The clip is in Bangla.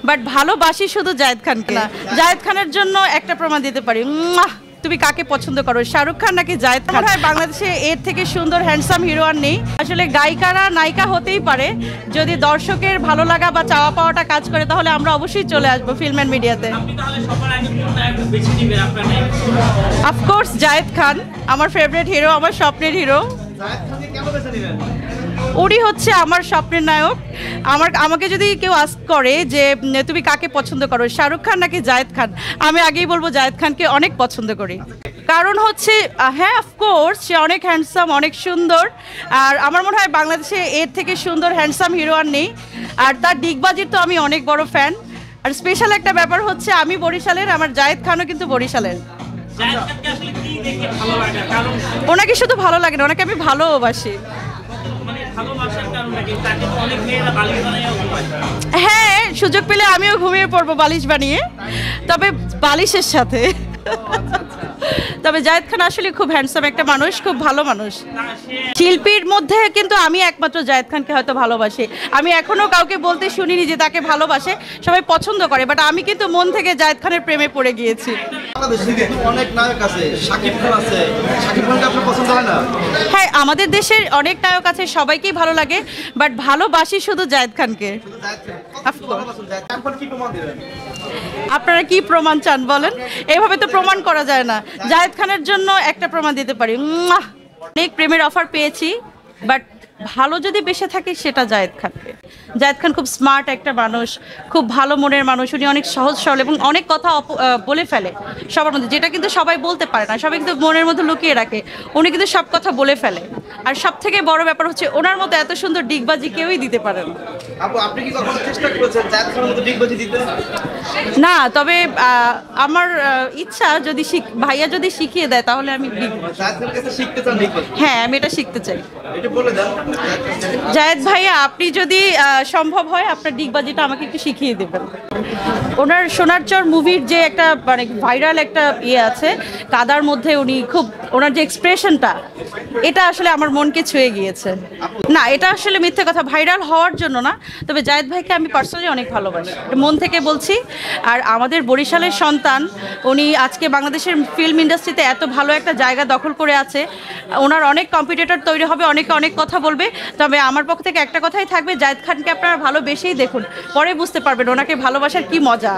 বাট ভালোবাসি শুধু জায়েদ খানকে না। জায়েদ খানের জন্য একটা প্রমাণ দিতে পারি, তুমি কাকে পছন্দ করো, শাহরুখ খান নাকি জায়েদ খান? বাংলাদেশে এর থেকে সুন্দর হ্যান্ডসাম হিরো আর নেই। আসলে গায়িকারা নায়িকা হতেই পারে, যদি দর্শকের ভালো লাগা বা চাওয়া পাওয়াটা কাজ করে তাহলে আমরা অবশ্যই চলে আসবো ফিল্ম অ্যান্ড মিডিয়াতে। অফকোর্স জায়েদ খান আমার ফেভারিট হিরো, আমার স্বপ্নের হিরো। উনি হচ্ছে আমার স্বপ্নের নায়ক। আমাকে যদি কেউ আস্ক করে যে তুমি কাকে পছন্দ করো, শাহরুখ খান নাকি জায়েদ খান, আমি আগেই বলবো জায়েদ খানকে অনেক পছন্দ করি। কারণ হচ্ছে হ্যাঁ অফকোর্স সে অনেক হ্যান্ডসাম, অনেক সুন্দর। আর আমার মনে হয় বাংলাদেশে এর থেকে সুন্দর হ্যান্ডসাম হিরো আর নেই। আর তার ডিগবাজির তো আমি অনেক বড় ফ্যান। আর স্পেশাল একটা ব্যাপার হচ্ছে আমি বরিশালের, আমার জায়েদ খানও কিন্তু বরিশালের। ওনাকে শুধু ভালো লাগে না, ওনাকে আমি ভালোবাসি। হ্যাঁ, সুযোগ পেলে আমিও ঘুমিয়ে পড়বো বালিশ বানিয়ে, তবে বালিশের সাথে। তবে জায়েদ খান আসলে খুব হ্যান্ডসাম একটা মানুষ, খুব ভালো মানুষ। শিল্পীর মধ্যে কিন্তু আমি একমাত্র জায়েদ খানকে হয়তো ভালোবাসি। আমি এখনো কাউকে বলতে শুনিনি যে তাকে ভালোবাসে, সবাই পছন্দ করে, বাট আমি কিন্তু মন থেকে জায়েদ খানের প্রেমে পড়ে গিয়েছি। হ্যাঁ, আমাদের দেশের অনেক নায়ক আছে, সবাইকেই ভালো লাগে, বাট ভালোবাসি শুধু জায়েদ খানকে। আপনারা কি প্রমাণ চান বলেন? এভাবে তো প্রমাণ করা যায় না। জায়েদ খানের জন্য একটা প্রমাণ দিতে পারি, অনেক প্রেমের অফার পেয়েছি, বাট ভালো যদি বেসে থাকে সেটা জায়েদ খানকে। জায়েদ খান খুব স্মার্ট একটা মানুষ, খুব ভালো মনের মানুষ। উনি অনেক সহজ সরল এবং অনেক কথা বলে ফেলে সবার মধ্যে, যেটা কিন্তু সবাই বলতে পারে না, সবাই কিন্তু মনের মধ্যে লুকিয়ে রাখে। উনি কিন্তু সব কথা বলে ফেলে। আর সব থেকে বড় ব্যাপার হচ্ছে ওনার মতো এত সুন্দর ডিগবাজি কেউই দিতে পারে না। আপনি কি কখনো চেষ্টা করেছেন জায়েদ খানের মতো ডিগবাজি দিতে? না, তবে আমার ইচ্ছা যদি ভাইয়া যদি শিখিয়ে দেয় তাহলে আমি হ্যাঁ, আমি এটা শিখতে চাই। জায়েদ ভাইয়া, আপনি যদি সম্ভব হয় আপনার ডিগবাজিটা আমাকে একটু শিখিয়ে দেবেন। ওনার সোনার চর মুভির যে একটা মানে ভাইরাল একটা ইয়ে আছে, কাদার মধ্যে উনি খুব ওনার যে এক্সপ্রেশনটা, এটা আসলে আমার মনকে ছুঁয়ে গিয়েছে। না, এটা আসলে মিথ্যে কথা, ভাইরাল হওয়ার জন্য না, তবে জায়েদ ভাইকে আমি পার্সোনালি অনেক ভালোবাসি, মন থেকে বলছি। আর আমাদের বরিশালের সন্তান, উনি আজকে বাংলাদেশের ফিল্ম ইন্ডাস্ট্রিতে এত ভালো একটা জায়গা দখল করে আছে। ওনার অনেক কম্পিটিটর তৈরি হবে, অনেকে অনেক কথা বলবে, তবে আমার পক্ষ থেকে একটা কথাই থাকবে, জায়েদ খানকে আপনারা ভালোবেসেই দেখুন, পরে বুঝতে পারবেন ওনাকে ভালোবাসার কি মজা।